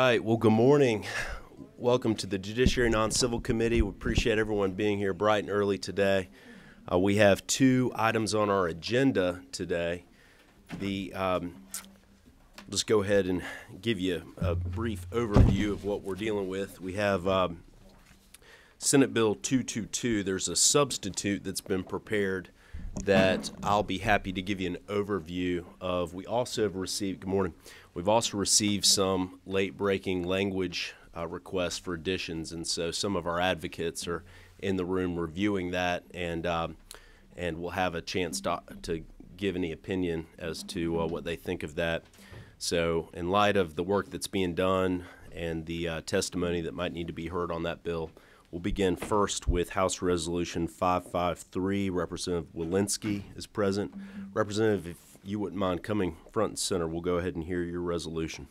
right, well, good morning. Welcome to the Judiciary Non Civil Committee. We appreciate everyone being here bright and early today. We have two items on our agenda today. Let's go ahead and give you a brief overview of what we're dealing with. We have Senate Bill 222. There's a substitute that's been prepared that I'll be happy to give you an overview of. We also have received, good morning, we've also received some late-breaking language requests for additions, and so some of our advocates are in the room reviewing that, and we'll have a chance to give any opinion as to what they think of that. So in light of the work that's being done and the testimony that might need to be heard on that bill, we'll begin first with House Resolution 553. Representative Walensky is present. Representative, if you wouldn't mind coming front and center, we'll go ahead and hear your resolution.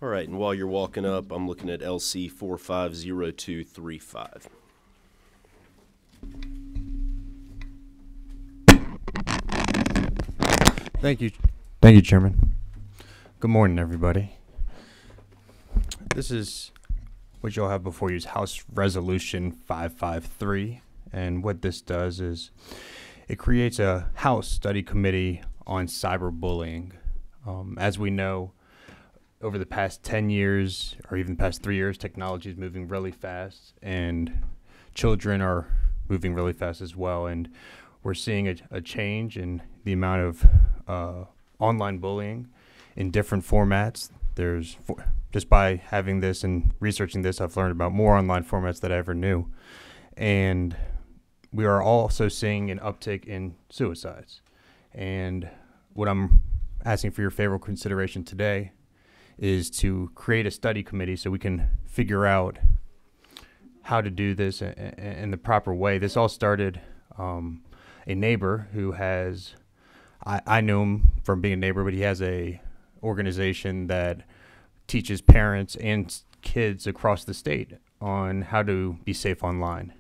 All right, and while you're walking up, I'm looking at LC 450235. Thank you, Chairman. Good morning, everybody. This is what you'll have before you is House Resolution 553, and what this does is it creates a House study committee on cyberbullying. As we know, over the past 10 years, or even the past 3 years, technology is moving really fast, and children are moving really fast as well, and we're seeing a change in the amount of online bullying in different formats. Just by having this and researching this, I've learned about more online formats than I ever knew. And we are also seeing an uptick in suicides. And what I'm asking for your favorable consideration today is to create a study committee so we can figure out how to do this in the proper way. This all started a neighbor who has, I knew him from being a neighbor, but he has a organization that teaches parents and kids across the state on how to be safe online.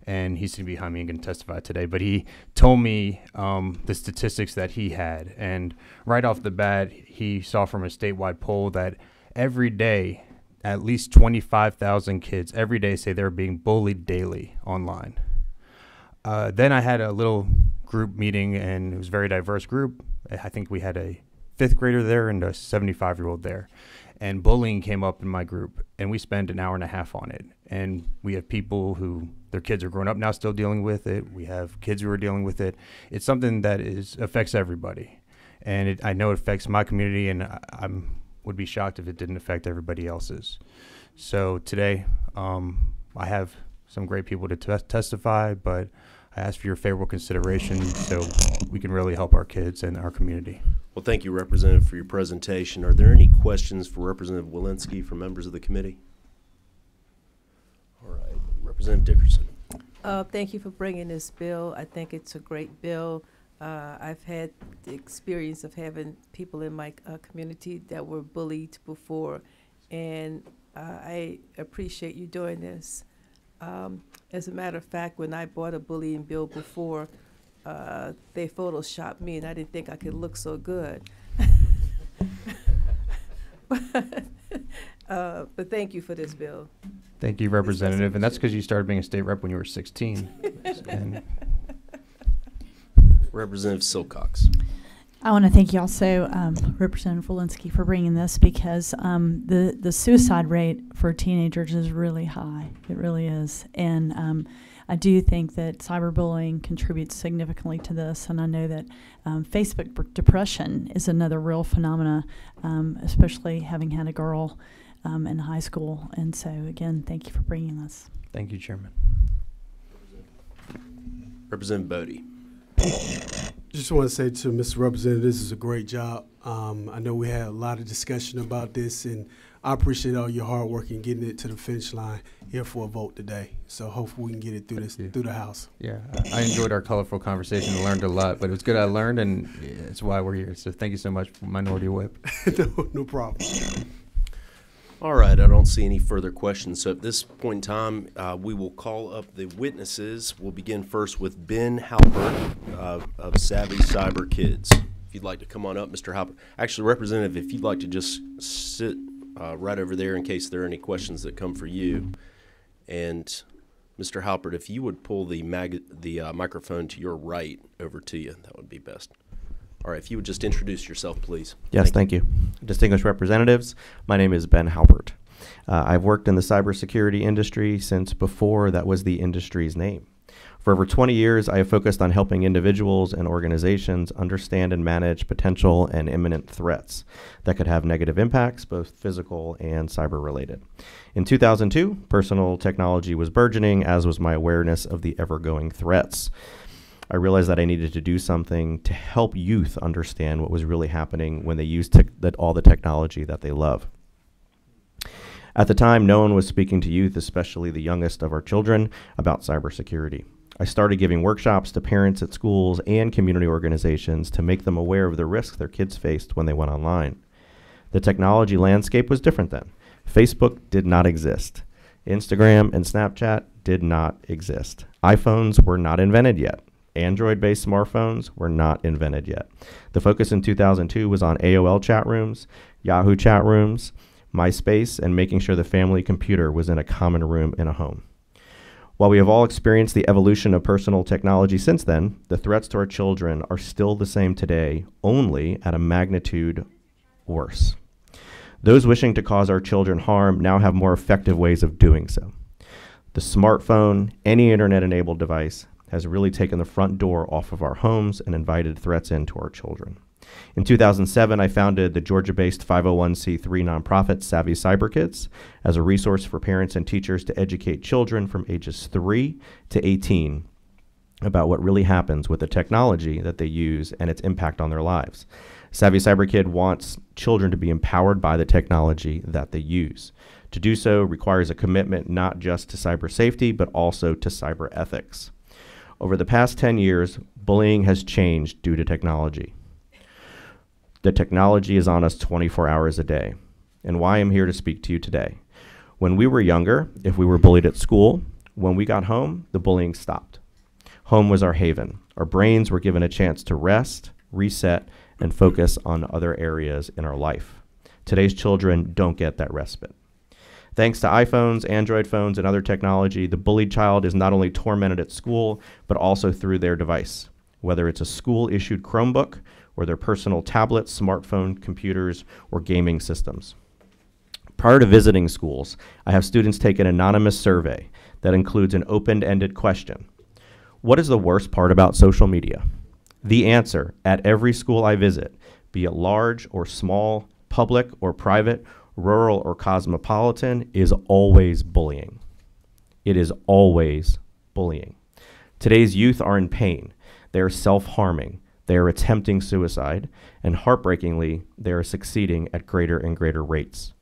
And he's sitting behind me and going to testify today, but he told me the statistics that he had. And right off the bat, he saw from a statewide poll that every day, at least 25,000 kids every day say they're being bullied daily online. Then I had a little group meeting, and it was a very diverse group. I think we had a 5th grader there and a 75-year-old there. And bullying came up in my group, and we spent an hour and a half on it. And we have people who, their kids are grown up now still dealing with it. We have kids who are dealing with it. It's something that affects everybody. And I know it affects my community, and I would be shocked if it didn't affect everybody else's. So today, I have some great people to testify, but I ask for your favorable consideration so we can really help our kids and our community. Well, thank you, Representative, for your presentation. Are there any questions for Representative Walensky from members of the committee? All right, Representative Dickerson. Thank you for bringing this bill. I think it's a great bill. I've had the experience of having people in my community that were bullied before, and I appreciate you doing this. As a matter of fact, when I bought a bullying bill before, they photoshopped me, and I didn't think I could look so good. But thank you for this bill. Thank you, Representative. And that's because you started being a state rep when you were 16. And Representative Silcox. I want to thank you also, Representative Walensky, for bringing this, because the suicide rate for teenagers is really high. It really is. And I do think that cyberbullying contributes significantly to this, and I know that Facebook depression is another real phenomena, especially having had a girl in high school. And so, again, thank you for bringing this. thank you, Chairman. Representative Bodie. Just want to say to Mr. Representative, this is a great job. I know we had a lot of discussion about this, and I appreciate all your hard work in getting it to the finish line here for a vote today. So hopefully we can get it through the House. Yeah, I enjoyed our colorful conversation and learned a lot, but it was good I learned, and it's why we're here. So thank you so much, Minority Whip. No problem. All right, I don't see any further questions. So at this point in time, we will call up the witnesses. We'll begin first with Ben Halpert of Savvy Cyber Kids. If you'd like to come on up, Mr. Halpert. Actually, Representative, if you'd like to just sit right over there in case there are any questions that come for you. And Mr. Halpert, if you would pull the microphone to your right over to you, that would be best. All right, if you would just introduce yourself, please. Yes, thank you. Distinguished representatives, my name is Ben Halpert. I've worked in the cybersecurity industry since before that was the industry's name. For over 20 years, I have focused on helping individuals and organizations understand and manage potential and imminent threats that could have negative impacts, both physical and cyber-related. In 2002, personal technology was burgeoning, as was my awareness of the ever-growing threats. I realized that I needed to do something to help youth understand what was really happening when they use all the technology that they love. At the time, no one was speaking to youth, especially the youngest of our children, about cybersecurity. I started giving workshops to parents at schools and community organizations to make them aware of the risks their kids faced when they went online. The technology landscape was different then. Facebook did not exist. Instagram and Snapchat did not exist. iPhones were not invented yet. Android-based smartphones were not invented yet. The focus in 2002 was on AOL chat rooms, Yahoo chat rooms, MySpace, and making sure the family computer was in a common room in a home. While we have all experienced the evolution of personal technology since then, the threats to our children are still the same today, only at a magnitude worse. Those wishing to cause our children harm now have more effective ways of doing so. The smartphone, any internet-enabled device, has really taken the front door off of our homes and invited threats into our children. In 2007, I founded the Georgia-based 501c3 nonprofit Savvy Cyber Kids as a resource for parents and teachers to educate children from ages 3 to 18 about what really happens with the technology that they use and its impact on their lives. Savvy Cyber Kid wants children to be empowered by the technology that they use. To do so requires a commitment not just to cyber safety, but also to cyber ethics. Over the past 10 years, bullying has changed due to technology. The technology is on us 24 hours a day, and why I'm here to speak to you today. When we were younger, if we were bullied at school, when we got home, the bullying stopped. Home was our haven. Our brains were given a chance to rest, reset, and focus on other areas in our life. Today's children don't get that respite. Thanks to iPhones, Android phones, and other technology, the bullied child is not only tormented at school, but also through their device, whether it's a school-issued Chromebook or their personal tablets, smartphone, computers, or gaming systems. Prior to visiting schools, I have students take an anonymous survey that includes an open-ended question. What is the worst part about social media? The answer at every school I visit, be it large or small, public or private, rural or cosmopolitan, is always bullying. It is always bullying. Today's youth are in pain. They are self-harming. They are attempting suicide. And heartbreakingly, they are succeeding at greater and greater rates.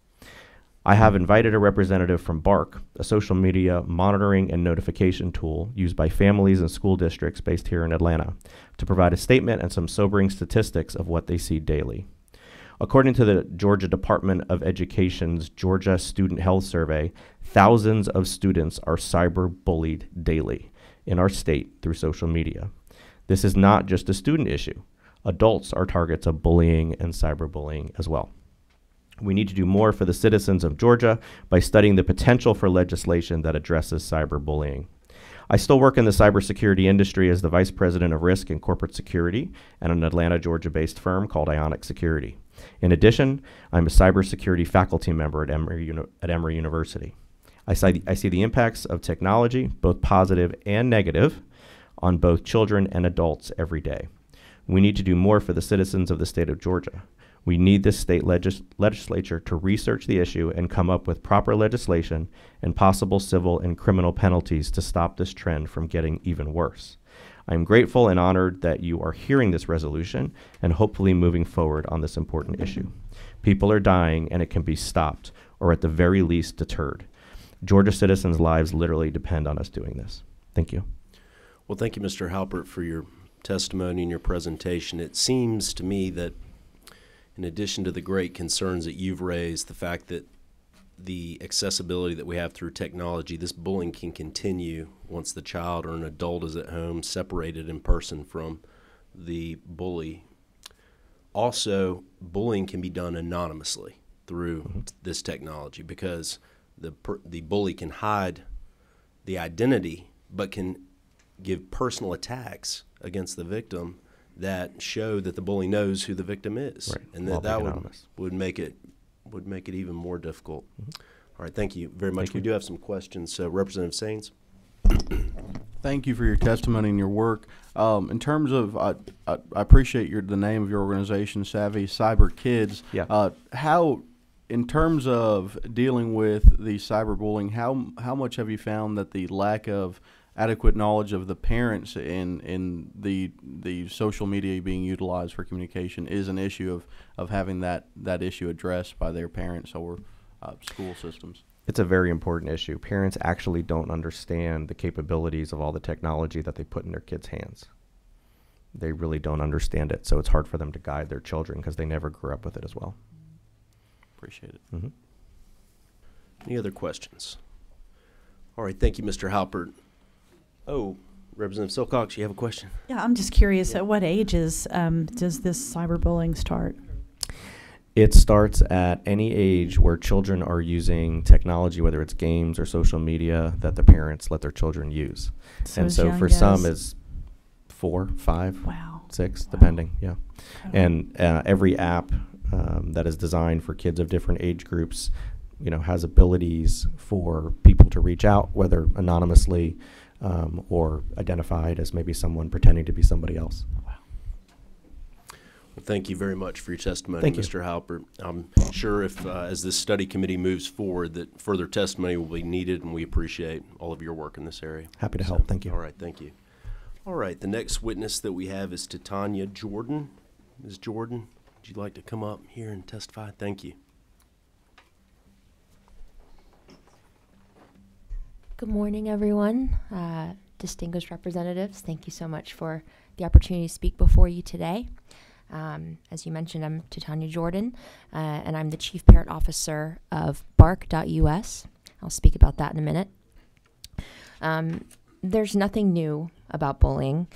I have invited a representative from BARC, a social media monitoring and notification tool used by families and school districts based here in Atlanta, to provide a statement and some sobering statistics of what they see daily. According to the Georgia Department of Education's Georgia Student Health Survey, thousands of students are cyber bullied daily in our state through social media. This is not just a student issue. Adults are targets of bullying and cyberbullying as well. We need to do more for the citizens of Georgia by studying the potential for legislation that addresses cyberbullying. I still work in the cybersecurity industry as the Vice President of Risk and Corporate Security at an Atlanta, Georgia-based firm called Ionic Security. In addition, I'm a cybersecurity faculty member at Emory University. I see the impacts of technology, both positive and negative, on both children and adults every day. We need to do more for the citizens of the state of Georgia. We need this state legislature to research the issue and come up with proper legislation and possible civil and criminal penalties to stop this trend from getting even worse. I'm grateful and honored that you are hearing this resolution and hopefully moving forward on this important issue. People are dying and it can be stopped, or at the very least deterred. Georgia citizens' lives literally depend on us doing this. Thank you. Well, thank you, Mr. Halpert, for your testimony and your presentation. It seems to me that in addition to the great concerns that you've raised, the fact that the accessibility that we have through technology, this bullying can continue once the child or an adult is at home, separated in person from the bully. Also, bullying can be done anonymously through this technology, because the bully can hide the identity but can give personal attacks against the victim that show that the bully knows who the victim is, Right. and While that being would anonymous. would make it even more difficult. All right, thank you very much. Thank We you. do have some questions. So, Representative Saines. Thank you for your testimony and your work. In terms of, I appreciate the name of your organization, Savvy Cyber Kids. Yeah. How, in terms of dealing with the cyberbullying, how much have you found that the lack of adequate knowledge of the parents in the social media being utilized for communication is an issue of having that issue addressed by their parents or school systems? It's a very important issue. Parents actually don't understand the capabilities of all the technology that they put in their kids' hands. They really don't understand it, so it's hard for them to guide their children because they never grew up with it as well. Appreciate it. Mm-hmm. Any other questions? All right, thank you, Mr. Halpert. Oh, Representative Silcox, you have a question? Yeah, I'm just curious, at what ages does this cyberbullying start? It starts at any age where children are using technology, whether it's games or social media, that the parents let their children use. So And as so young for some, as- it's 4, 5, Wow. 6, Wow. depending, yeah. Okay. And every app that is designed for kids of different age groups, has abilities for people to reach out, whether anonymously or identified as maybe someone pretending to be somebody else. Well, thank you very much for your testimony, Thank you. Mr. Halpert. I'm sure if, as this study committee moves forward, that further testimony will be needed, and we appreciate all of your work in this area. Happy to help. Thank you. All right, thank you. All right, the next witness that we have is Titania Jordan. Ms. Jordan, would you like to come up here and testify? Thank you. Good morning, everyone. Distinguished representatives, thank you so much for the opportunity to speak before you today. As you mentioned, I'm Titania Jordan, and I'm the Chief Parent Officer of bark.us. I'll speak about that in a minute. There's nothing new about bullying,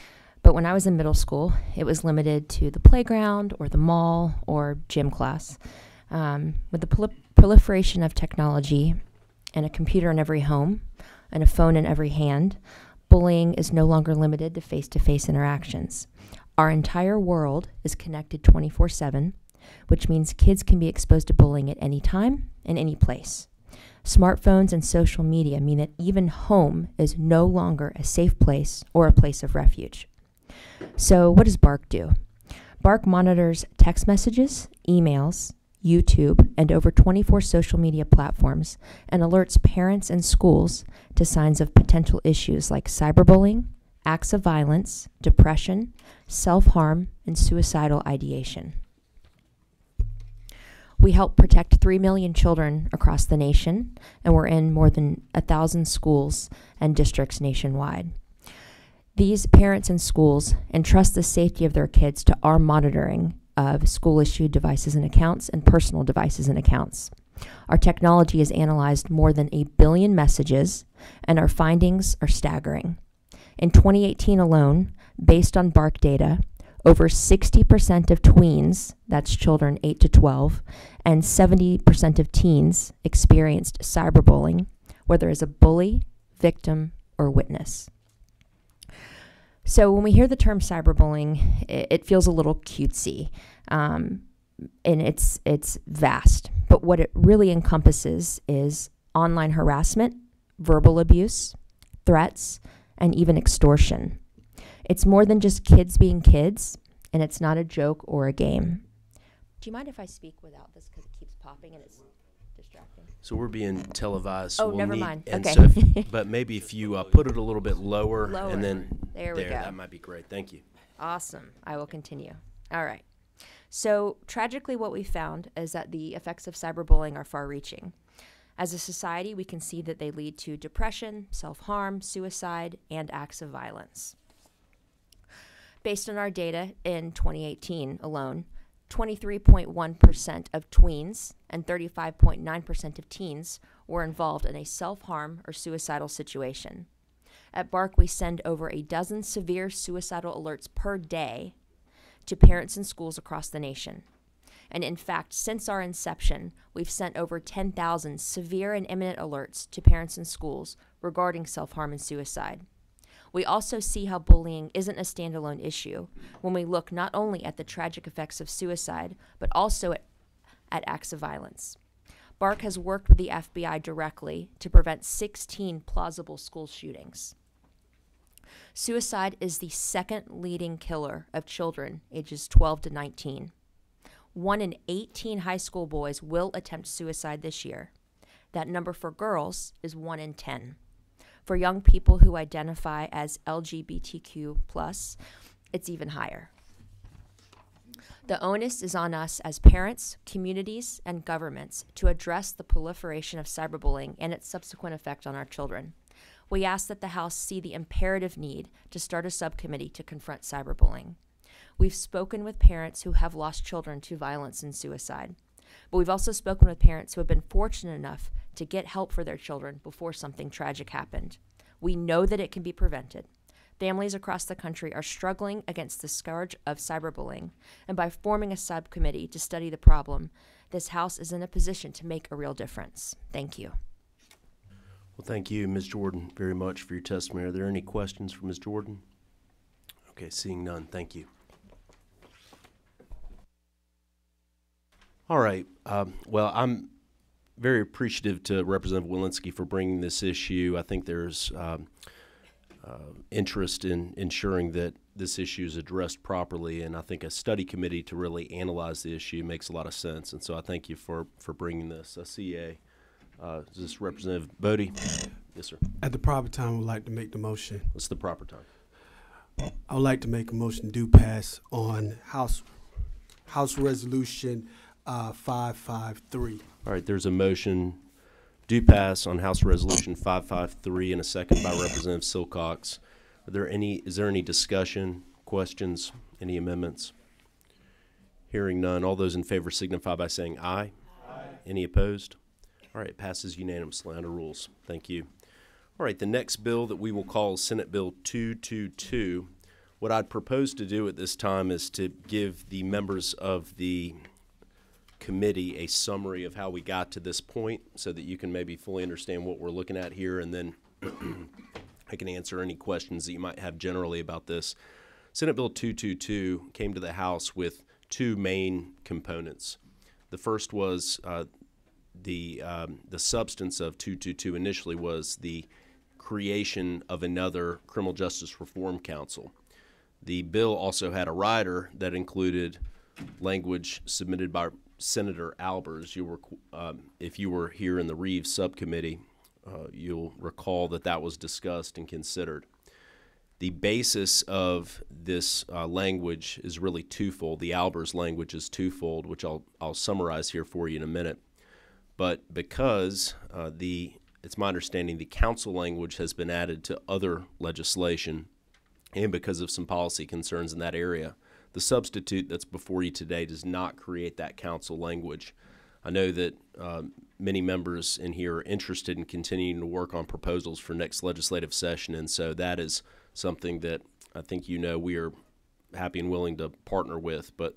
but when I was in middle school, it was limited to the playground or the mall or gym class. With the proliferation of technology and a computer in every home and a phone in every hand, bullying is no longer limited to face-to-face interactions. Our entire world is connected 24/7, which means kids can be exposed to bullying at any time and any place. Smartphones and social media mean that even home is no longer a safe place or a place of refuge. So what does Bark do? Bark monitors text messages, emails, YouTube, and over 24 social media platforms, and alerts parents and schools to signs of potential issues like cyberbullying, acts of violence, depression, self-harm, and suicidal ideation. We help protect 3 million children across the nation, and we're in more than 1,000 schools and districts nationwide. These parents and schools entrust the safety of their kids to our monitoring of school-issued devices and accounts and personal devices and accounts. Our technology has analyzed more than 1 billion messages, and our findings are staggering. In 2018 alone, based on Bark data, over 60% of tweens, that's children 8 to 12, and 70% of teens experienced cyberbullying, whether as a bully, victim, or witness. So when we hear the term cyberbullying, it feels a little cutesy, and it's vast. But what it really encompasses is online harassment, verbal abuse, threats, and even extortion. It's more than just kids being kids, and it's not a joke or a game. Do you mind if I speak without this, because it keeps popping and it's distracting? So we're being televised. So Oh, we'll never need, mind. And Okay. So but maybe if you put it a little bit lower, Lower. and then There we go. that might be great. Thank you. Awesome. I will continue. All right. So tragically, what we found is that the effects of cyberbullying are far-reaching. As a society, we can see that they lead to depression, self-harm, suicide, and acts of violence. Based on our data in 2018 alone, 23.1% of tweens and 35.9% of teens were involved in a self-harm or suicidal situation. At BARC, we send over a dozen severe suicidal alerts per day to parents and schools across the nation. And in fact, since our inception, we've sent over 10,000 severe and imminent alerts to parents and schools regarding self-harm and suicide. We also see how bullying isn't a standalone issue when we look not only at the tragic effects of suicide, but also at acts of violence. BARC has worked with the FBI directly to prevent 16 plausible school shootings. Suicide is the second leading killer of children ages 12 to 19. 1 in 18 high school boys will attempt suicide this year. That number for girls is 1 in 10. For young people who identify as LGBTQ+, it's even higher. The onus is on us as parents, communities, and governments to address the proliferation of cyberbullying and its subsequent effect on our children. We ask that the House see the imperative need to start a subcommittee to confront cyberbullying. We've spoken with parents who have lost children to violence and suicide, but we've also spoken with parents who have been fortunate enough to get help for their children before something tragic happened. We know that it can be prevented. Families across the country are struggling against the scourge of cyberbullying, and by forming a subcommittee to study the problem, this House is in a position to make a real difference. Thank you. Well, thank you, Ms. Jordan, very much for your testimony. Are there any questions for Ms. Jordan? Okay, seeing none, thank you. All right, well, I'm very appreciative to Representative Walensky for bringing this issue. I think there's interest in ensuring that this issue is addressed properly, and I think a study committee to really analyze the issue makes a lot of sense, and so I thank you for bringing this. I see is this Representative Bodie? Yes, sir. At the proper time, I would like to make the motion. What's the proper time? I would like to make a motion to pass on House Resolution 553. All right, there's a motion do pass on House Resolution 553 and a second by Representative Silcox. Is there any discussion, questions, any amendments? Hearing none, all those in favor signify by saying aye. Aye. Any opposed? All right, it passes unanimously under rules. Thank you. All right, the next bill that we will call Senate Bill 222. What I'd propose to do at this time is to give the members of the committee a summary of how we got to this point so that you can maybe fully understand what we're looking at here, and then I can answer any questions that you might have generally about this. Senate Bill 222 came to the House with two main components. The first was the substance of 222 initially was the creation of another Criminal Justice Reform Council. The bill also had a rider that included language submitted by Senator Albers. If you were here in the Reeves subcommittee, you'll recall that was discussed and considered. The basis of this language is really twofold. The Albers language is twofold, which I'll summarize here for you in a minute. But because it's my understanding the council language has been added to other legislation, and because of some policy concerns in that area, the substitute that's before you today does not create that council language. I know that many members in here are interested in continuing to work on proposals for next legislative session, and so that is something that I think we are happy and willing to partner with. But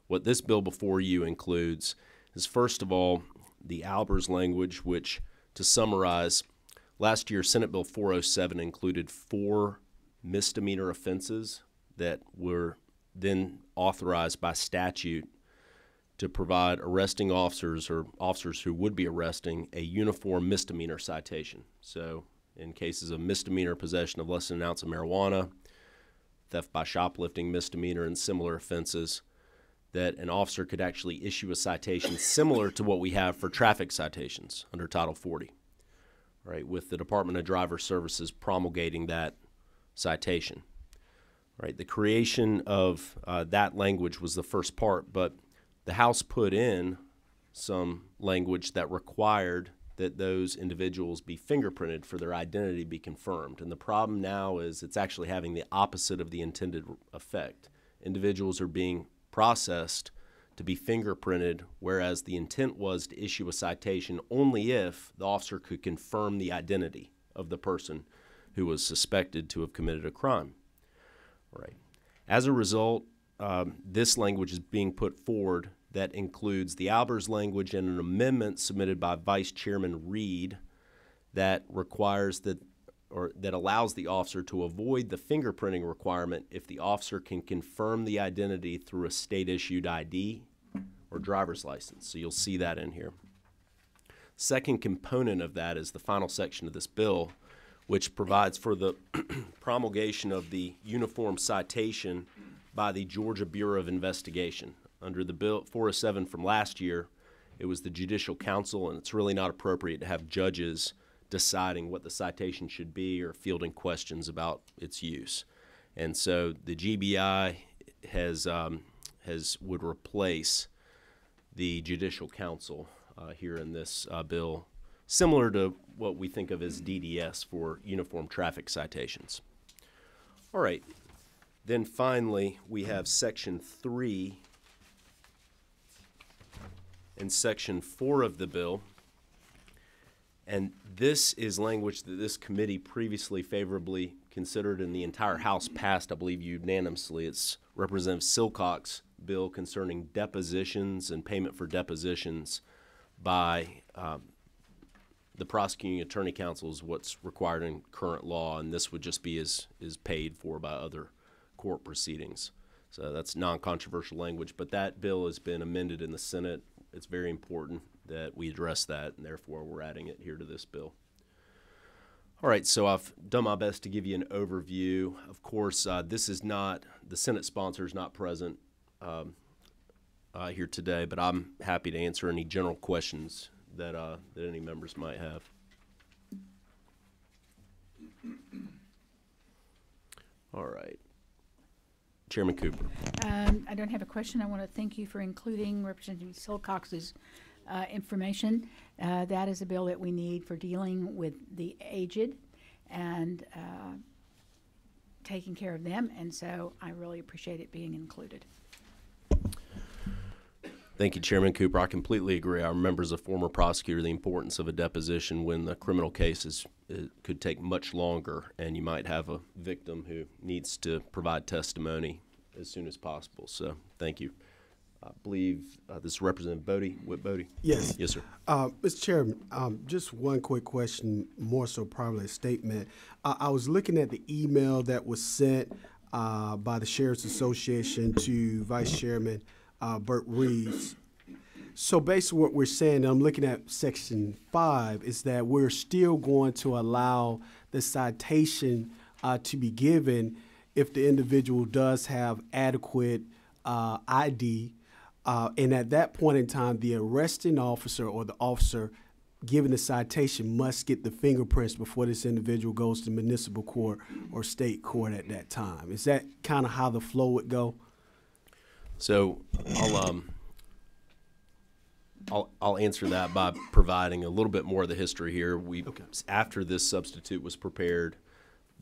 what this bill before you includes is, first of all, the Albers language, which, to summarize, last year Senate Bill 407 included 4 misdemeanor offenses that were then authorized by statute to provide arresting officers or officers who would be arresting a uniform misdemeanor citation. So in cases of misdemeanor possession of less than an ounce of marijuana, theft by shoplifting misdemeanor, and similar offenses, that an officer could actually issue a citation similar to what we have for traffic citations under Title 40, right, with the Department of Driver Services promulgating that citation. Right, the creation of that language was the first part, but the House put in some language that required that those individuals be fingerprinted for their identity to be confirmed. And the problem now is it's actually having the opposite of the intended effect. Individuals are being processed to be fingerprinted, whereas the intent was to issue a citation only if the officer could confirm the identity of the person who was suspected to have committed a crime. All right. As a result, this language is being put forward that includes the Albers language and an amendment submitted by Vice Chairman Reed that requires that, or that allows the officer to avoid the fingerprinting requirement if the officer can confirm the identity through a state-issued ID or driver's license. So you'll see that in here. Second component of that is the final section of this bill, which provides for the promulgation of the uniform citation by the Georgia Bureau of Investigation. Under the bill 407 from last year, it was the Judicial Council, and it's really not appropriate to have judges deciding what the citation should be or fielding questions about its use. And so the GBI would replace the Judicial Council here in this bill, similar to what we think of as DDS for uniform traffic citations. All right. Then finally, we have Section 3 and Section 4 of the bill. And this is language that this committee previously favorably considered, and the entire House passed, I believe, unanimously. It's Representative Silcock's bill concerning depositions and payment for depositions by the prosecuting attorney council is what's required in current law, and this would just be is paid for by other court proceedings. So that's non-controversial language, but that bill has been amended in the Senate. It's very important that we address that, and therefore we're adding it here to this bill. All right, so I've done my best to give you an overview. Of course, this is not, the Senate sponsor is not present here today, but I'm happy to answer any general questions that any members might have. All right. Chairman Cooper. I don't have a question. I want to thank you for including Representative Silcox's information. That is a bill that we need for dealing with the aged and taking care of them, and so I really appreciate it being included. Thank you, Chairman Cooper. I completely agree. I remember as a former prosecutor the importance of a deposition when the criminal cases could take much longer, and you might have a victim who needs to provide testimony as soon as possible. So thank you. I believe this is Representative Bodie. Whit Bodie. Yes. Yes, sir. Mr. Chairman, just one quick question, more so probably a statement. I was looking at the email that was sent by the Sheriff's Association to Vice Chairman Burt Reeves. So basically what we're saying, I'm looking at Section 5, is that we're still going to allow the citation to be given if the individual does have adequate ID. And at that point in time, the arresting officer or the officer giving the citation must get the fingerprints before this individual goes to municipal court or state court at that time. Is that kind of how the flow would go? So I'll answer that by providing a little bit more of the history here. After this substitute was prepared,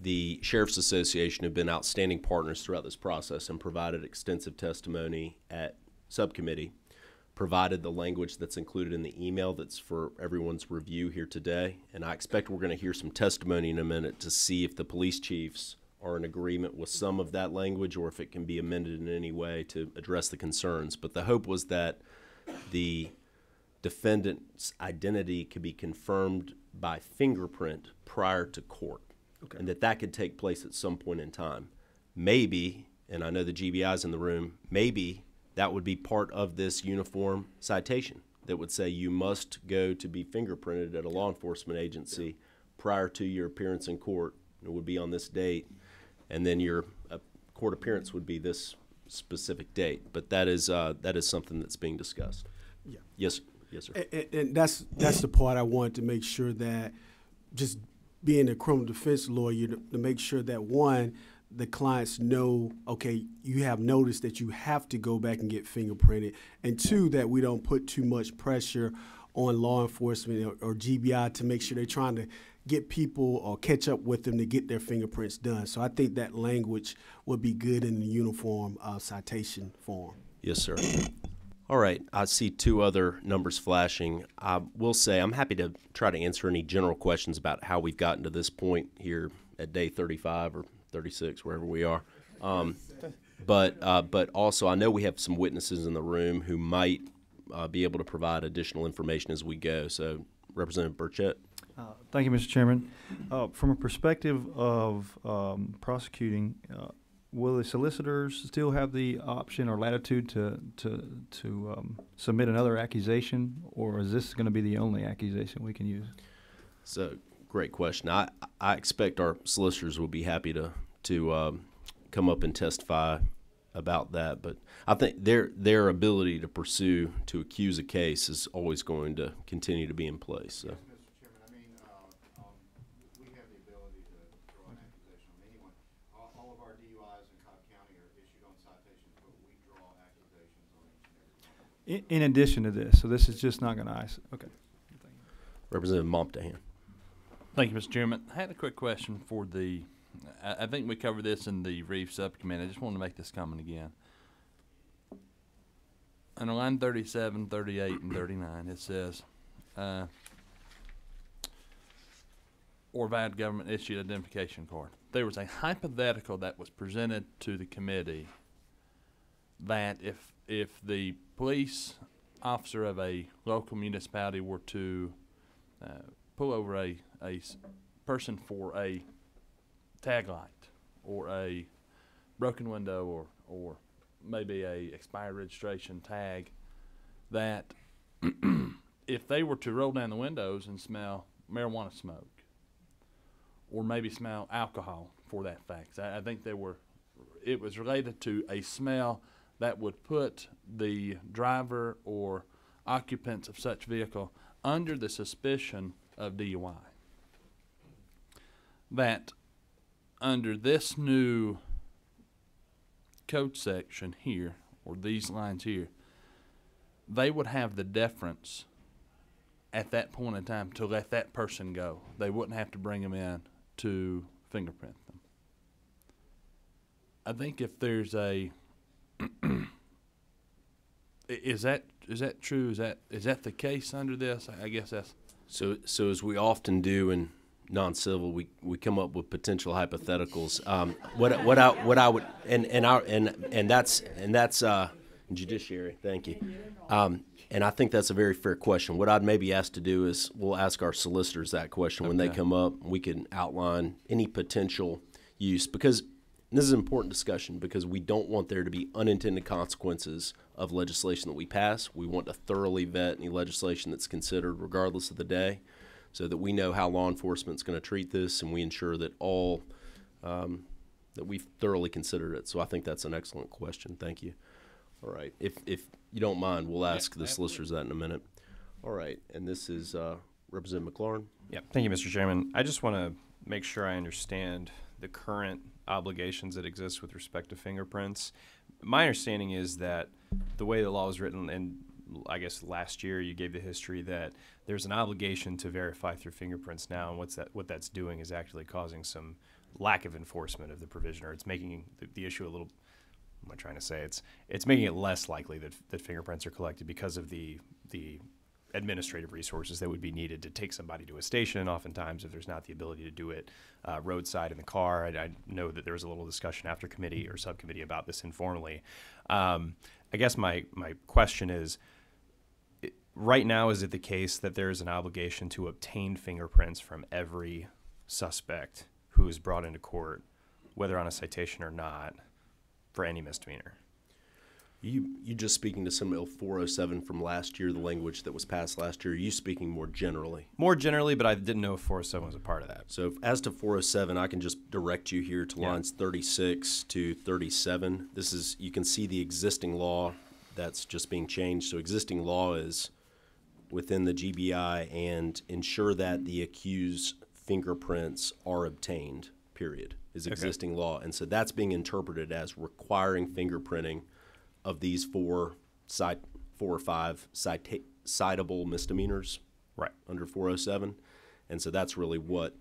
the Sheriff's Association have been outstanding partners throughout this process and provided extensive testimony at subcommittee, provided the language that's included in the email that's for everyone's review here today. And I expect we're going to hear some testimony in a minute to see if the police chiefs are in agreement with some of that language or if it can be amended in any way to address the concerns. But the hope was that the defendant's identity could be confirmed by fingerprint prior to court, and that could take place at some point in time. Maybe, and I know the GBI's in the room, maybe that would be part of this uniform citation that would say you must go to be fingerprinted at a law enforcement agency prior to your appearance in court. It would be on this date, and then your court appearance would be this specific date. But that is something that's being discussed. Yeah. Yes, yes, sir. And that's the part I wanted to make sure that, just being a criminal defense lawyer, to make sure that, one, the clients know, okay, you have noticed that you have to go back and get fingerprinted, and two, that we don't put too much pressure on law enforcement or GBI to make sure they're trying to get people or catch up with them to get their fingerprints done. So I think that language would be good in the uniform citation form. Yes, sir. All right. I see two other numbers flashing. I will say I'm happy to try to answer any general questions about how we've gotten to this point here at day 35 or 36, wherever we are. But also, I know we have some witnesses in the room who might be able to provide additional information as we go. So, Representative Burchett. Thank you, Mr. Chairman. From a perspective of prosecuting, will the solicitors still have the option or latitude to submit another accusation, or is this going to be the only accusation we can use? So, great question. I expect our solicitors will be happy to come up and testify about that, but I think their ability to pursue, to accuse a case is always going to continue to be in place. So. Yes, Mr. Chairman, I mean, we have the ability to throw an accusation on anyone. All of our DUIs in Cobb County are issued on citations, but we draw accusations on each and every one. In addition to this, so this is just not going to okay. Representative Momptahan. Thank you, Mr. Chairman. I had a quick question for the I think we covered this in the Reef subcommittee. I just want to make this comment again. On line 37, 38, and 39, it says, or valid government issued identification card. There was a hypothetical that was presented to the committee that if the police officer of a local municipality were to pull over a person for a tag light or a broken window or maybe a expired registration tag, that if they were to roll down the windows and smell marijuana smoke or maybe smell alcohol for that fact, I think it was related to a smell that would put the driver or occupants of such vehicle under the suspicion of DUI. That under this new code section here, or these lines here, they would have the deference at that point in time to let that person go. They wouldn't have to bring them in to fingerprint them. I think if there's a is that true? Is that the case under this? I guess that's so as we often do in non-civil, we come up with potential hypotheticals. What I would and that's judiciary. Thank you. And I think that's a very fair question. What I'd maybe ask to do is we'll ask our solicitors that question when they come up. We can outline any potential use, because this is an important discussion, because we don't want there to be unintended consequences of legislation that we pass. We want to thoroughly vet any legislation that's considered regardless of the day, so that we know how law enforcement is going to treat this, and we ensure that that we've thoroughly considered it. So I think that's an excellent question. Thank you. All right. If you don't mind, we'll ask the solicitors that in a minute. All right. And this is Representative McLaurin. Yeah. Thank you, Mr. Chairman. I just want to make sure I understand the current obligations that exist with respect to fingerprints. My understanding is that the way the law is written, and I guess last year you gave the history that there's an obligation to verify through fingerprints now, and what that's doing is actually causing some lack of enforcement of the provision, or it's making the issue a little, what am I trying to say? It's making it less likely that fingerprints are collected because of the administrative resources that would be needed to take somebody to a station. Oftentimes, if there's not the ability to do it roadside in the car, I know that there was a little discussion after committee or subcommittee about this informally. I guess my question is, right now, is it the case that there is an obligation to obtain fingerprints from every suspect who is brought into court, whether on a citation or not, for any misdemeanor? You just speaking to some Bill 407 from last year, the language that was passed last year. Are you speaking more generally? More generally, but I didn't know if 407 was a part of that. So as to 407, I can just direct you here to lines 36 to 37. This is, you can see the existing law that's just being changed. So existing law is within the GBI and ensure that the accused fingerprints are obtained, period, is existing law. And so that's being interpreted as requiring fingerprinting of these four or five citable misdemeanors, right, under 407. And so that's really what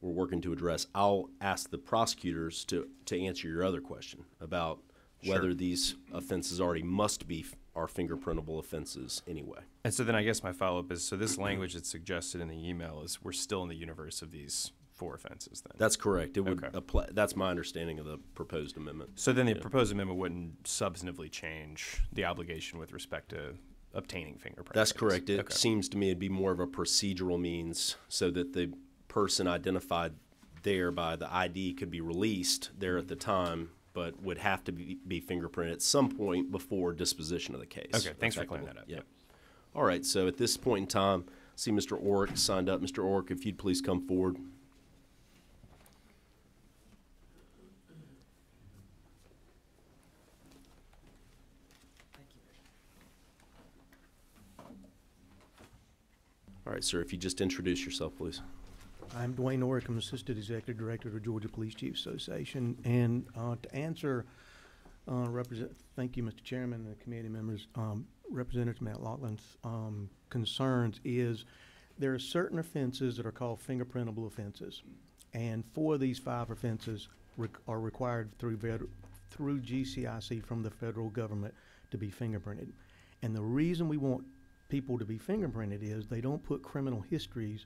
we're working to address. I'll ask the prosecutors to answer your other question about whether these offenses already must be are fingerprintable offenses anyway. And so then I guess my follow-up is, so this language that's suggested in the email is we're still in the universe of these 4 offenses then? That's correct. It would Okay. apply. That's my understanding of the proposed amendment. So then the Yeah. proposed amendment wouldn't substantively change the obligation with respect to obtaining fingerprints? That's correct. It Okay. seems to me it'd be more of a procedural means so that the person identified there by the ID could be released there at the time, but would have to be fingerprinted at some point before disposition of the case. Okay, thanks for clearing effectively. that up. Yeah. All right, so at this point in time, see Mr. Orrick signed up. Mr. Orrick, if you'd please come forward. All right, sir, if you just introduce yourself, please. I'm Dwayne Orrick. I'm Assistant Executive Director of the Georgia Police Chiefs Association. And to answer, thank you, Mr. Chairman and the committee members, Representative Matt Laughlin's concerns is there are certain offenses that are called fingerprintable offenses. And 4 of these 5 offenses are required through GCIC from the federal government to be fingerprinted. And the reason we want people to be fingerprinted is they don't put criminal histories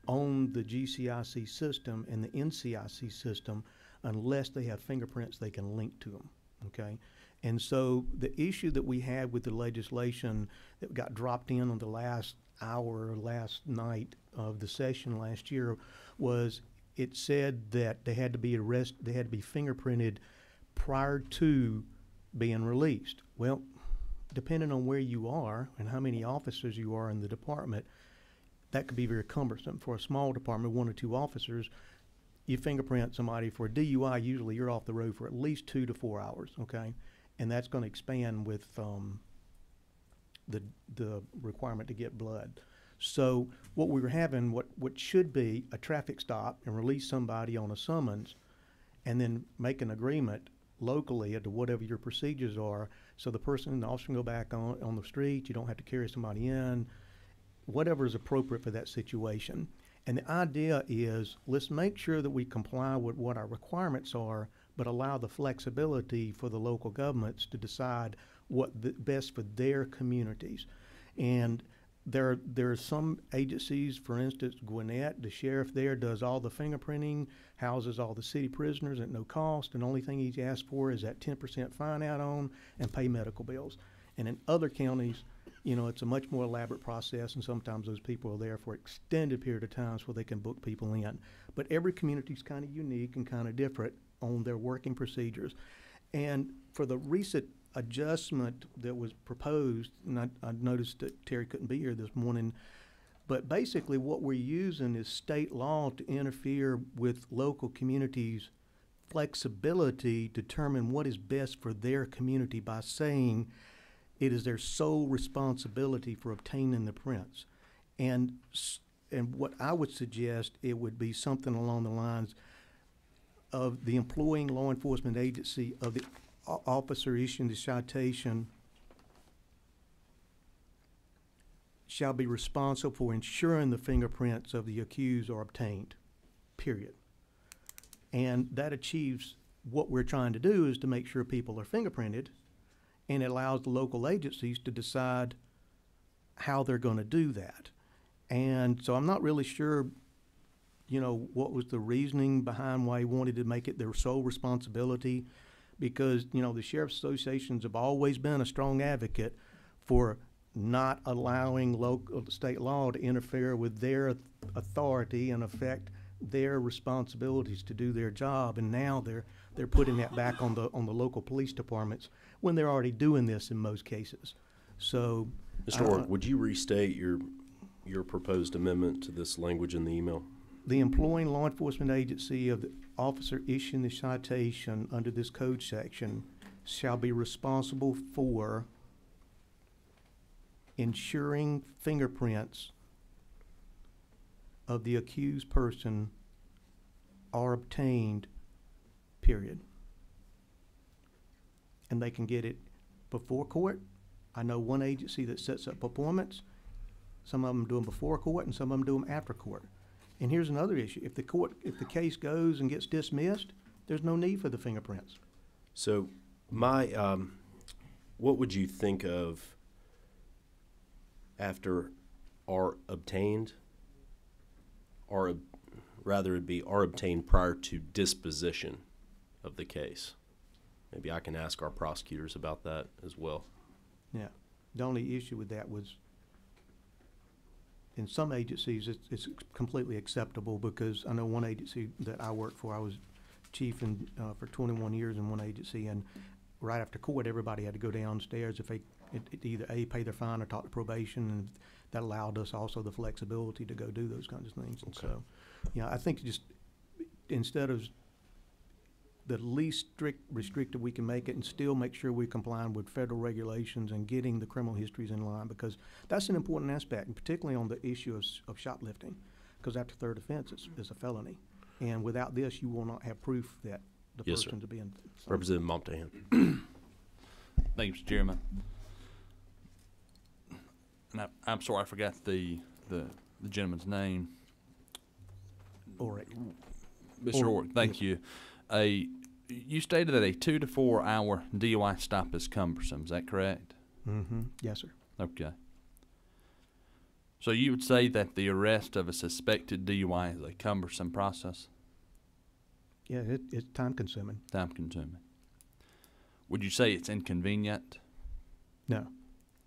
on the GCIC system and the NCIC system unless they have fingerprints they can link to them, okay? And so the issue that we had with the legislation that got dropped in on the last hour, last night of the session last year was it said that they had to be fingerprinted prior to being released. Well, depending on where you are and how many officers you are in the department, that could be very cumbersome. For a small department, 1 or 2 officers, you fingerprint somebody for a DUI, usually you're off the road for at least 2 to 4 hours, okay? And that's going to expand with the requirement to get blood. So what we were having, what should be a traffic stop and release somebody on a summons and then make an agreement locally as to whatever your procedures are, so the officer can go back on the street, you don't have to carry somebody in, whatever is appropriate for that situation. And the idea is, let's make sure that we comply with what our requirements are, but allow the flexibility for the local governments to decide what best for their communities. And there are some agencies, for instance, Gwinnett, the sheriff there does all the fingerprinting, houses all the city prisoners at no cost, and the only thing he's asked for is that 10% fine add-on and pay medical bills. And in other counties, you know, it's a much more elaborate process, and sometimes those people are there for extended period of times where they can book people in. But every community is kind of unique and kind of different on their working procedures. And for the recent adjustment that was proposed, and I noticed that Terry couldn't be here this morning, but basically what we're using is state law to interfere with local communities' flexibility to determine what is best for their community by saying it is their sole responsibility for obtaining the prints. And what I would suggest, it would be something along the lines of the employing law enforcement agency of the officer issuing the citation shall be responsible for ensuring the fingerprints of the accused are obtained, period. And that achieves what we're trying to do, is to make sure people are fingerprinted, and it allows the local agencies to decide how they're going to do that. And so I'm not really sure, you know, what was the reasoning behind why he wanted to make it their sole responsibility, because, you know, the Sheriff's Associations have always been a strong advocate for not allowing local state law to interfere with their authority and affect their responsibilities to do their job. And now they're putting that back on the local police departments when they're already doing this in most cases. So, Mr. Orrick, would you restate your proposed amendment to this language in the email? The employing law enforcement agency of the officer issuing the citation under this code section shall be responsible for ensuring fingerprints of the accused person are obtained, period. And they can get it before court. I know one agency that sets up appointments. Some of them do them before court and some of them do them after court. And here's another issue. If the case goes and gets dismissed, there's no need for the fingerprints. So What would you think of after are obtained, or rather it'd be are obtained prior to disposition of the case? Maybe I can ask our prosecutors about that as well. Yeah. The only issue with that was in some agencies it's completely acceptable, because I know one agency that I worked for, I was chief for 21 years in one agency, and right after court everybody had to go downstairs if they either pay their fine or talk to probation, and that allowed us also the flexibility to go do those kinds of things. And so, I think just instead of the least restrictive we can make it, and still make sure we're complying with federal regulations and getting the criminal histories in line, because that's an important aspect, and particularly on the issue of shoplifting, because after third offense it's a felony, and without this you will not have proof that the Yes, person sir. to be in. Representative Montana. Thank you, Mr. Chairman. And I'm sorry, I forgot the gentleman's name. Oric. Mr. Ork, thank you. You stated that a 2 to 4 hour DUI stop is cumbersome. Is that correct? Mm-hmm. Yes, sir. Okay. So you would say that the arrest of a suspected DUI is a cumbersome process? Yeah, it's time consuming. Time consuming. Would you say it's inconvenient? No.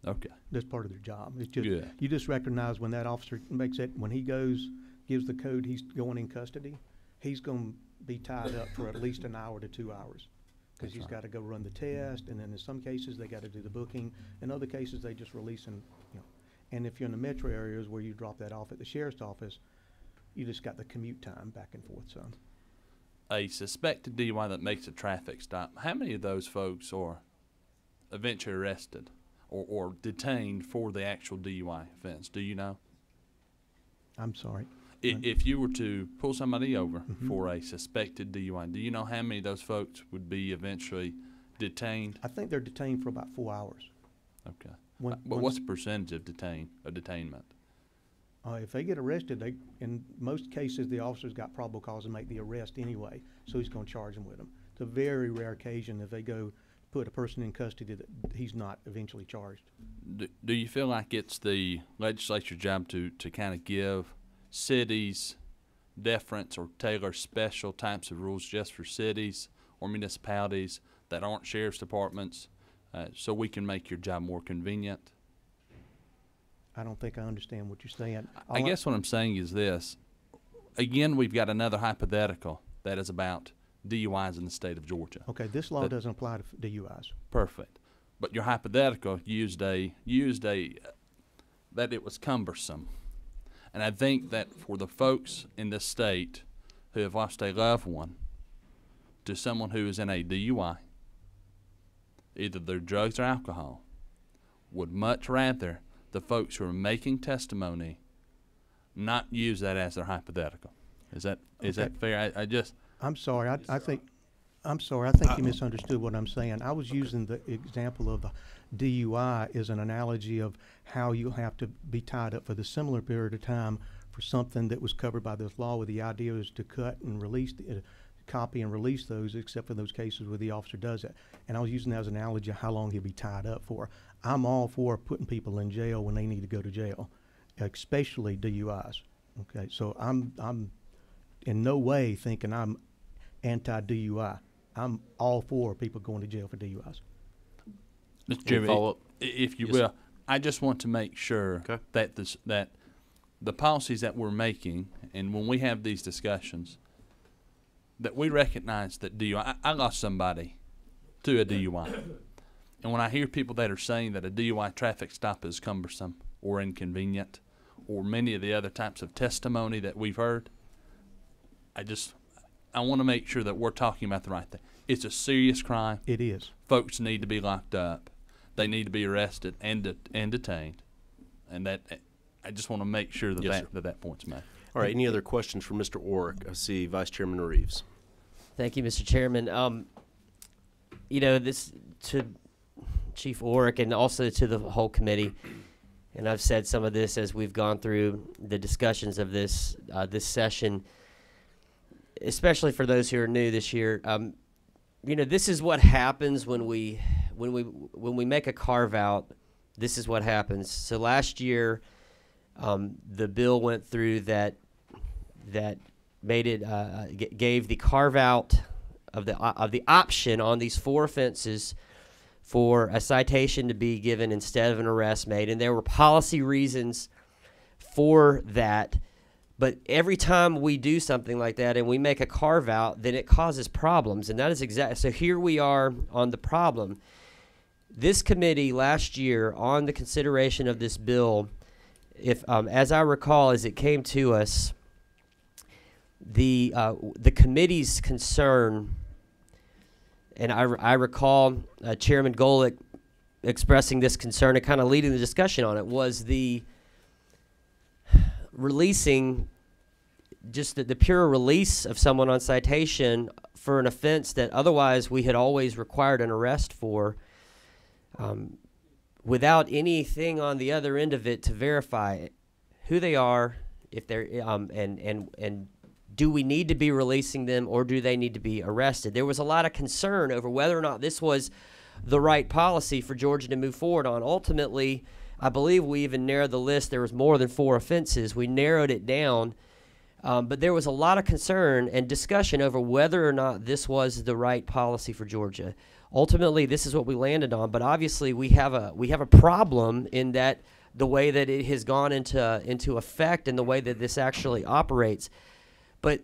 Okay. That's part of their job. It's just Good. you just recognize when that officer makes it, when he gives the code, he's going in custody, he's going to be tied up for at least an hour to 2 hours, because he's got to go run the test, and then in some cases they got to do the booking. In other cases they just release him, And if you're in the metro areas where you drop that off at the sheriff's office, you just got the commute time back and forth. So, A suspected DUI that makes a traffic stop, how many of those folks are eventually arrested or detained for the actual DUI offense? Do you know? I'm sorry. If you were to pull somebody over Mhm. for a suspected DUI, do you know how many of those folks would be eventually detained? I think they're detained for about 4 hours. Okay. When- But what's the percentage of detainment? If they get arrested, in most cases, the officer's got probable cause to make the arrest anyway, so he's going to charge them with them. It's a very rare occasion if they go put a person in custody that he's not eventually charged. Do you feel like it's the legislature's job to kind of give cities deference or tailor special types of rules just for cities or municipalities that aren't sheriff's departments, so we can make your job more convenient? I don't think I understand what you're saying. I guess what I'm saying is this. Again, we've got another hypothetical that is about DUIs in the state of Georgia. Okay, this law doesn't apply to DUIs. Perfect. But your hypothetical used that it was cumbersome. And I think that for the folks in this state who have lost a loved one to someone who is in a DUI, either their drugs or alcohol, would much rather the folks who are making testimony not use that as their hypothetical. Is that fair? I'm sorry. I think you misunderstood what I'm saying. I was using the example of the DUI as an analogy of how you have to be tied up for the similar period of time for something that was covered by this law, where the idea is to cut and release copy and release those, except for those cases where the officer does it. And I was using that as an analogy of how long he'll be tied up for. I'm all for putting people in jail when they need to go to jail, especially DUIs. Okay, so I'm in no way thinking I'm anti-DUI. I'm all for people going to jail for DUIs. Mr. Jimmy, if you will, I just want to make sure that that the policies that we're making, and when we have these discussions, that we recognize that DUI. I lost somebody to a DUI, and when I hear people that are saying that a DUI traffic stop is cumbersome or inconvenient, or many of the other types of testimony that we've heard, I want to make sure that we're talking about the right thing. It's a serious crime. It is. Folks need to be locked up. They need to be arrested and detained, and that I just want to make sure that that point's made. All right. Any other questions for Mr. Orrick? I see Vice Chairman Reeves. Thank you, Mr. Chairman. This to Chief Orrick and also to the whole committee, and I've said some of this as we've gone through the discussions of this session, especially for those who are new this year. you know, this is what happens when we make a carve out. This is what happens. So last year, the bill went through that made it gave the carve out of the option on these 4 offenses for a citation to be given instead of an arrest made, and there were policy reasons for that. But every time we do something like that and we make a carve out, then it causes problems, and that is exactly so. Here we are on the problem. This committee last year on the consideration of this bill, if as I recall, as it came to us, the committee's concern, and I recall Chairman Golick expressing this concern and kind of leading the discussion on it, was the releasing, just the pure release of someone on citation for an offense that otherwise we had always required an arrest for, without anything on the other end of it to verify who they are, if they're and do we need to be releasing them, or do they need to be arrested? There was a lot of concern over whether or not this was the right policy for Georgia to move forward on. Ultimately, I believe we even narrowed the list. There was more than 4 offenses. We narrowed it down, but there was a lot of concern and discussion over whether or not this was the right policy for Georgia. Ultimately, this is what we landed on, but obviously we have a problem in that the way that it has gone into effect and the way that this actually operates. But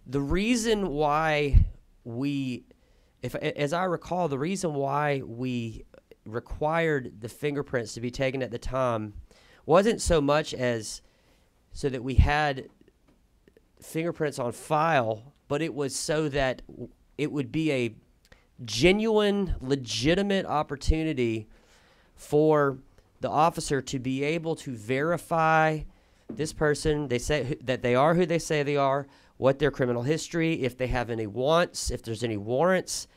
the reason why as I recall, the reason why we required the fingerprints to be taken at the time wasn't so much as so that we had fingerprints on file, but it was so that it would be a genuine, legitimate opportunity for the officer to be able to verify this person, they say that they are who they say they are, what their criminal history, if they have any wants, if there's any warrants.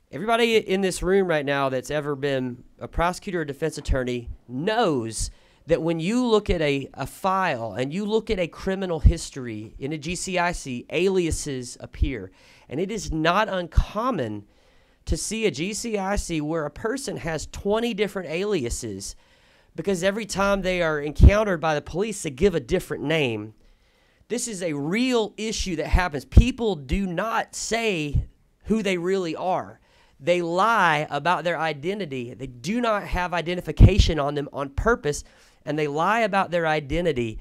Everybody in this room right now that's ever been a prosecutor or defense attorney knows that when you look at a file and you look at a criminal history in a GCIC, aliases appear. And it is not uncommon to see a GCIC where a person has 20 different aliases, because every time they are encountered by the police, they give a different name. This is a real issue that happens. People do not say who they really are. They lie about their identity. They do not have identification on them on purpose, and they lie about their identity.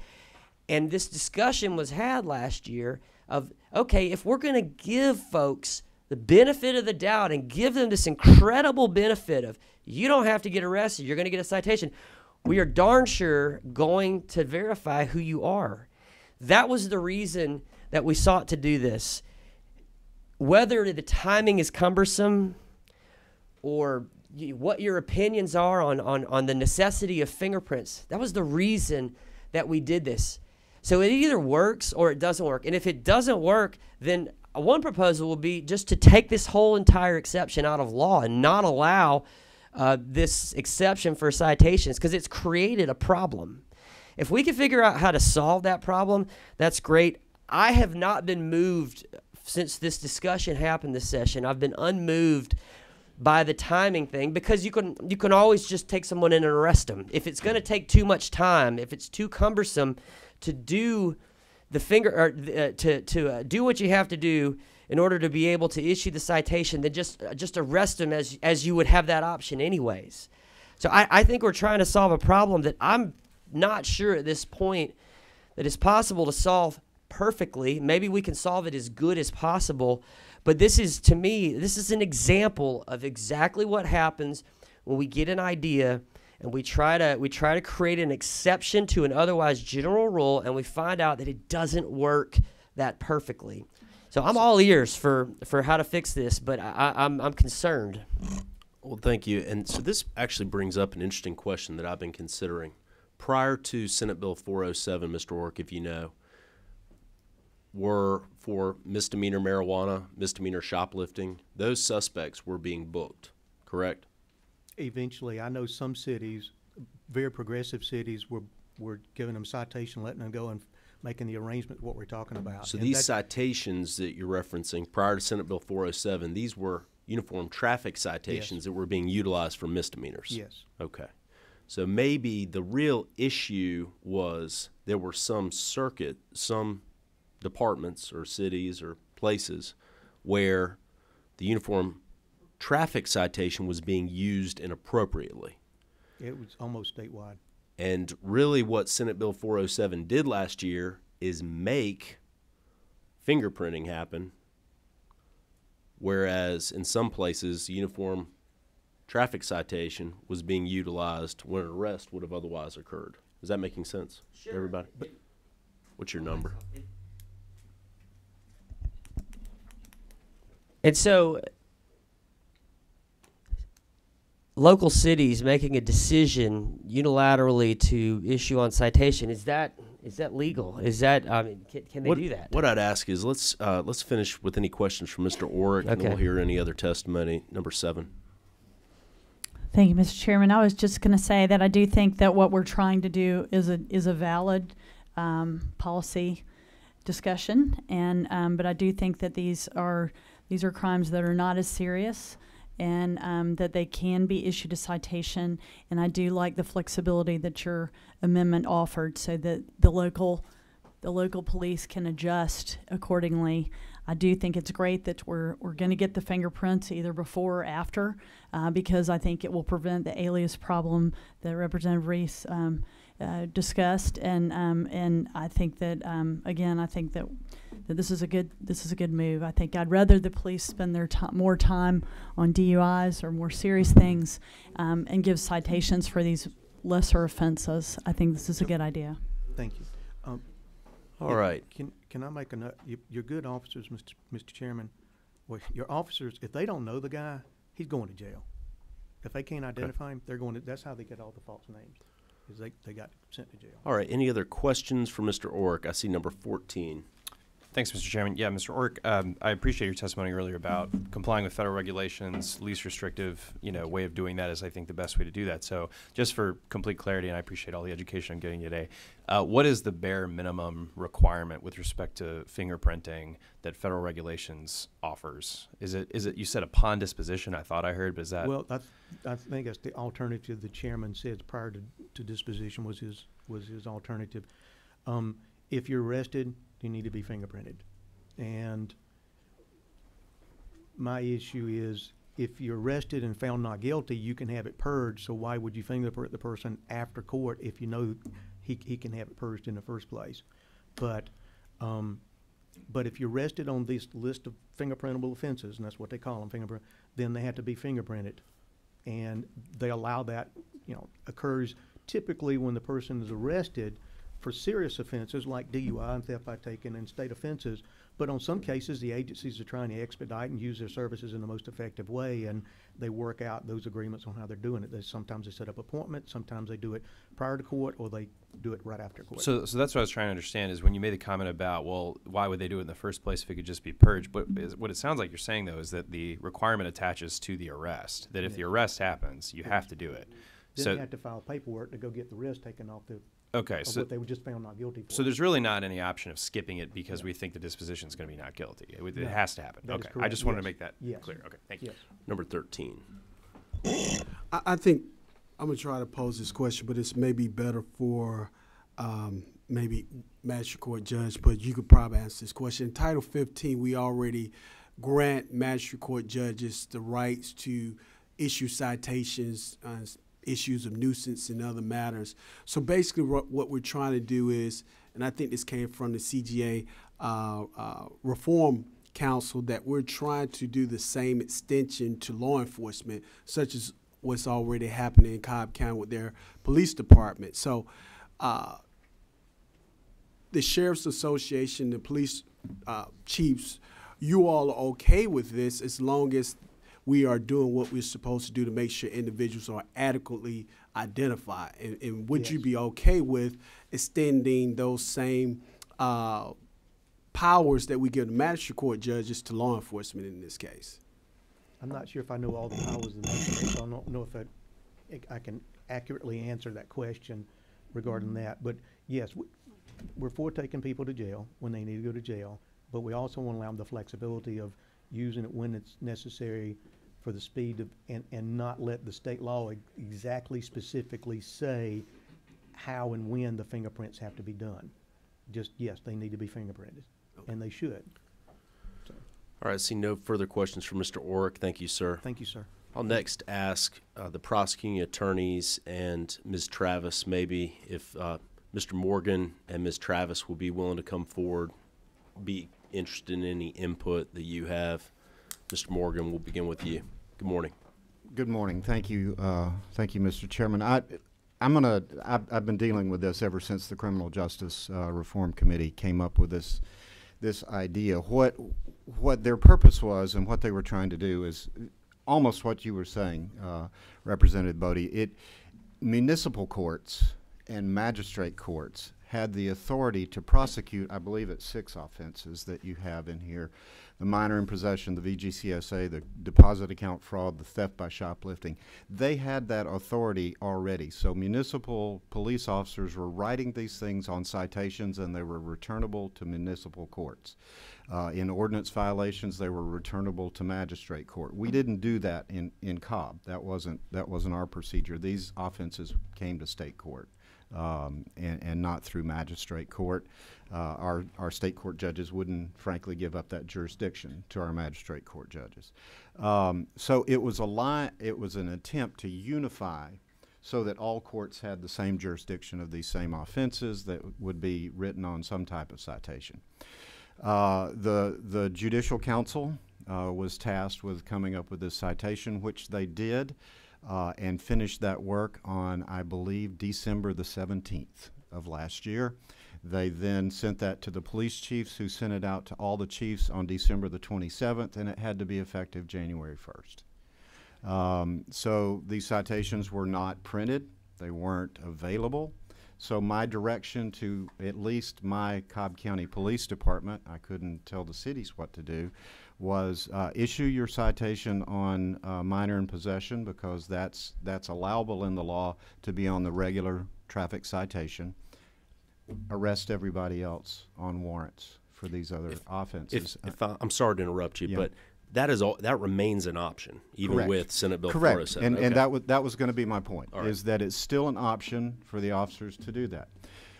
And this discussion was had last year of, okay, if we're going to give folks the benefit of the doubt and give them this incredible benefit of, you don't have to get arrested, you're going to get a citation, we are darn sure going to verify who you are. That was the reason that we sought to do this. Whether the timing is cumbersome or what your opinions are on the necessity of fingerprints, that was the reason that we did this. So it either works or it doesn't work. And if it doesn't work, then one proposal will be just to take this whole entire exception out of law and not allow this exception for citations, because it's created a problem. If we can figure out how to solve that problem, that's great. I have not been moved since this discussion happened this session. I've been unmoved by the timing thing, because you can always just take someone in and arrest them. If it's going to take too much time, if it's too cumbersome to do the to do what you have to do in order to be able to issue the citation, then just arrest them as you would have that option anyways. So I think we're trying to solve a problem that I'm not sure at this point that it's possible to solve perfectly. Maybe we can solve it as good as possible, but this is, to me, this is an example of exactly what happens when we get an idea and we try to create an exception to an otherwise general rule, and we find out that it doesn't work that perfectly. So I'm all ears for how to fix this, but I'm concerned. Well, thank you. And so this actually brings up an interesting question that I've been considering. Prior to Senate Bill 407, Mr. Ork, if you know, were for misdemeanor marijuana, misdemeanor shoplifting, those suspects were being booked, correct? Eventually, I know some cities, very progressive cities, were giving them citation, letting them go and making the arrangement, what we're talking about. So And these that- citations that you're referencing prior to Senate Bill 407, these were uniform traffic citations that were being utilized for misdemeanors. Yes. Okay. So maybe the real issue was there were some departments or cities or places where the uniform traffic citation was being used inappropriately. It was almost statewide. And really what Senate Bill 407 did last year is make fingerprinting happen, whereas in some places, uniform traffic citation was being utilized when an arrest would have otherwise occurred. Is that making sense, everybody? What's your number? And so, local cities making a decision unilaterally to issue on citation, is that legal? Is that, I mean, can they do that? What I'd ask is let's finish with any questions from Mr. Orrick, and then we'll hear any other testimony. Number 7. Thank you, Mr. Chairman. I was just going to say that I do think that what we're trying to do is a valid policy discussion, and but I do think that these are crimes that are not as serious, and that they can be issued a citation. And I do like the flexibility that your amendment offered, so that the local police can adjust accordingly. I do think it's great that we're going to get the fingerprints either before or after, because I think it will prevent the alias problem that Representative Reese discussed, and I think that again, I think that this is a good move. I think I'd rather the police spend their more time on DUIs or more serious things, and give citations for these lesser offenses. I think this is a good idea. Thank you. All right. Can I make a note? Your good officers, Mr. Chairman, well, your officers, if they don't know the guy, he's going to jail. If they can't identify him, they're going to. That's how they get all the false names, is they got sent to jail. All right. Any other questions for Mr. Orrick? I see number 14. Thanks, Mr. Chairman. Yeah, Mr. Orrick, I appreciate your testimony earlier about complying with federal regulations. Least restrictive, way of doing that is, I think, the best way to do that. So, just for complete clarity, and I appreciate all the education I'm getting today, what is the bare minimum requirement with respect to fingerprinting that federal regulations offers? Is it you said upon disposition? I thought I heard, but is that? Well, I think that's the alternative the chairman said prior to disposition was his alternative. If you're arrested, you need to be fingerprinted. And my issue is, if you're arrested and found not guilty, you can have it purged. So why would you fingerprint the person after court if you know he can have it purged in the first place? But if you're arrested on this list of fingerprintable offenses, and that's what they call them, fingerprint, then they have to be fingerprinted. And they allow that, occurs typically when the person is arrested for serious offenses like DUI and theft by taking and state offenses. But on some cases, the agencies are trying to expedite and use their services in the most effective way, and they work out those agreements on how they're doing it. Sometimes they set up appointments, sometimes they do it prior to court, or they do it right after court. So that's what I was trying to understand is when you made the comment about, well, why would they do it in the first place if it could just be purged? But what it sounds like you're saying, though, is that the requirement attaches to the arrest, that if the arrest happens, you have to do it. Then they have to file paperwork to go get the rest taken off the Okay, of so what they were just found not guilty for. So there's really not any option of skipping it because we think the disposition is going to be not guilty. It has to happen. That is Okay, I correct. just wanted Yes. to make that Yes. clear. Okay, thank you. Yes. Number 13. I think I'm going to try to pose this question, but it's maybe better for maybe magistrate court judge, but you could probably answer this question. In Title 15, we already grant magistrate court judges the rights to issue citations, issues of nuisance and other matters. So basically what we're trying to do is, and I think this came from the CGA Reform Council, that we're trying to do the same extension to law enforcement, such as what's already happening in Cobb County with their police department. So the Sheriff's Association, the police chiefs, you all are okay with this as long as we are doing what we're supposed to do to make sure individuals are adequately identified. And would you be okay with extending those same powers that we give the magistrate court judges to law enforcement in this case? I'm not sure if I know all the powers of the magistrate, so I don't know if I can accurately answer that question regarding that. But yes, we're for taking people to jail when they need to go to jail, but we also want to allow them the flexibility of using it when it's necessary for the speed of, and not let the state law exactly specifically say how and when the fingerprints have to be done. Just, yes, they need to be fingerprinted, and they should. So. All right, I see no further questions from Mr. Orrick. Thank you, sir. Thank you, sir. I'll next ask the prosecuting attorneys and Ms. Travis, maybe if Mr. Morgan and Ms. Travis will be willing to come forward, be interested in any input that you have. Mr. Morgan, we'll begin with you. Good morning. Good morning. Thank you, Mr. Chairman. I've been dealing with this ever since the Criminal Justice Reform Committee came up with this idea. What their purpose was and what they were trying to do is almost what you were saying, Representative Bodie. Municipal courts and magistrate courts had the authority to prosecute, I believe it's 6 offenses that you have in here: the minor in possession, the VGCSA, the deposit account fraud, the theft by shoplifting. They had that authority already. So municipal police officers were writing these things on citations, and they were returnable to municipal courts. In ordinance violations, they were returnable to magistrate court. We didn't do that in Cobb. That wasn't our procedure. These offenses came to state court. And not through magistrate court. Our state court judges wouldn't, frankly, give up that jurisdiction to our magistrate court judges. So it was an attempt to unify so that all courts had the same jurisdiction of these same offenses that would be written on some type of citation. The Judicial Council was tasked with coming up with this citation, which they did. And finished that work on, I believe, December the 17th of last year. They then sent that to the police chiefs, who sent it out to all the chiefs on December the 27th, and it had to be effective January 1st. So these citations were not printed. They weren't available. So my direction to at least my Cobb County Police Department, I couldn't tell the cities what to do, was issue your citation on minor in possession, because that's allowable in the law to be on the regular traffic citation. Arrest everybody else on warrants for these other offenses. I'm sorry to interrupt you, but that remains an option, even correct. With Senate Bill correct. 407. And that was going to be my point, right. Is that it's still an option for the officers to do that.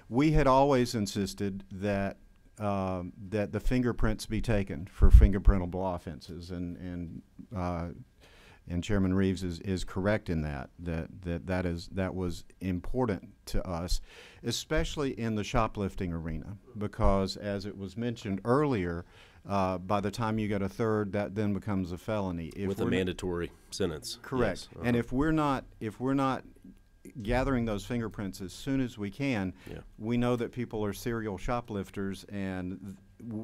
We had always insisted that that the fingerprints be taken for fingerprintable offenses, and Chairman Reeves is correct in that was important to us, especially in the shoplifting arena, because as it was mentioned earlier, by the time you get a third, that then becomes a felony. With a mandatory sentence. Correct. Yes. And if we're not gathering those fingerprints as soon as we can, we know that people are serial shoplifters, and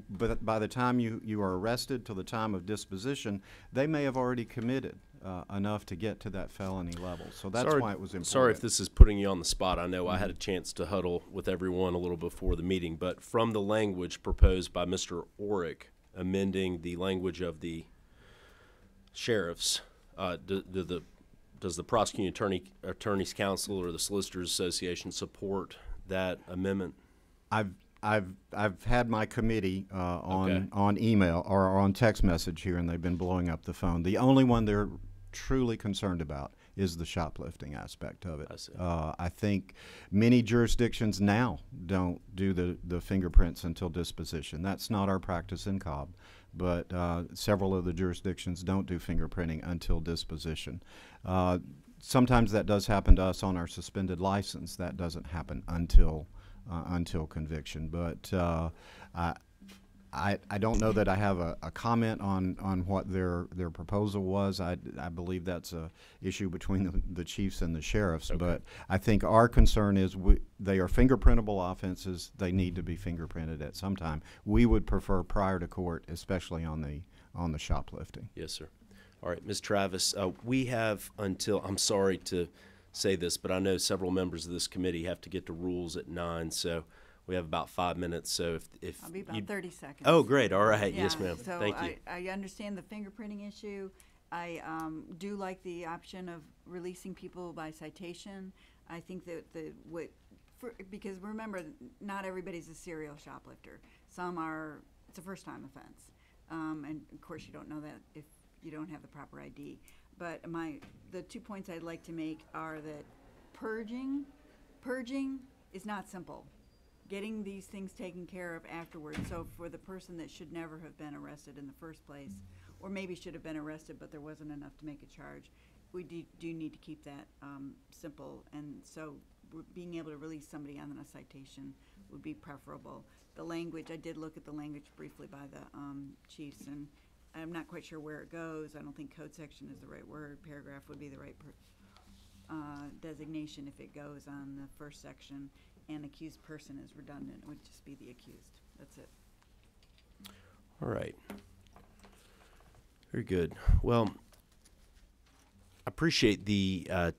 but by the time you are arrested till the time of disposition, they may have already committed enough to get to that felony level. So that's why it was important. Sorry if this is putting you on the spot. I know I had a chance to huddle with everyone a little before the meeting, but from the language proposed by Mr. Orrick, amending the language of the sheriffs, does the prosecuting attorneys council or the solicitors association support that amendment? I've had my committee on email or on text message here, and they've been blowing up the phone. The only one they're truly concerned about is the shoplifting aspect of it. I see. I think many jurisdictions now don't do the fingerprints until disposition. That's not our practice in Cobb, but several of the jurisdictions don't do fingerprinting until disposition. Sometimes that does happen to us on our suspended license. That doesn't happen until conviction. But I don't know that I have a comment on what their proposal was. I believe that's a issue between the chiefs and the sheriffs. Okay. But I think our concern is they are fingerprintable offenses. They need to be fingerprinted at some time. We would prefer prior to court, especially on the shoplifting. Yes, sir. All right, Ms. Travis, we have until, I'm sorry to say this, but I know several members of this committee have to get to rules at 9, so we have about 5 minutes. So if I'll be about 30 seconds. Oh, great. All right. Yeah, yes, ma'am. So Thank you. I understand the fingerprinting issue. I do like the option of releasing people by citation. I think that because remember, not everybody's a serial shoplifter. Some are, it's a first time offense. And of course you don't know that if you don't have the proper ID. But the 2 points I'd like to make are that purging is not simple. Getting these things taken care of afterwards. So for the person that should never have been arrested in the first place, or maybe should have been arrested but there wasn't enough to make a charge, we do need to keep that simple. And so being able to release somebody on a citation would be preferable. The language, I did look at the language briefly by the chiefs, and I'm not quite sure where it goes. I don't think code section is the right word. Paragraph would be the right designation if it goes on the first section, and accused person is redundant. It would just be the accused. That's it. All right. Very good. Well, I appreciate the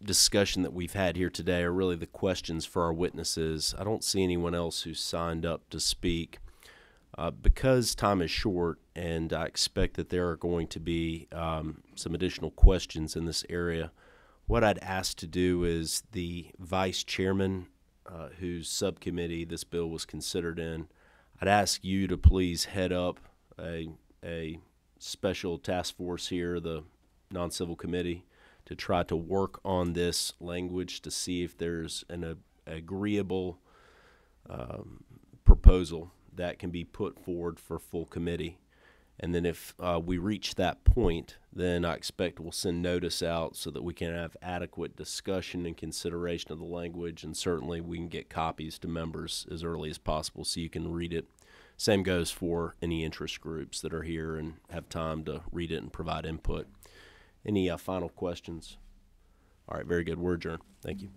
discussion that we've had here today, or really the questions for our witnesses. I don't see anyone else who's signed up to speak. Because time is short, and I expect that there are going to be some additional questions in this area, what I'd ask to do is the vice chairman, whose subcommittee this bill was considered in, I'd ask you to please head up a special task force here, the non-civil committee, to try to work on this language to see if there's an agreeable proposal that can be put forward for full committee. And then if we reach that point, then I expect we'll send notice out so that we can have adequate discussion and consideration of the language, and certainly we can get copies to members as early as possible so you can read it. Same goes for any interest groups that are here and have time to read it and provide input. Any final questions? All right, very good. We're adjourned. Thank you.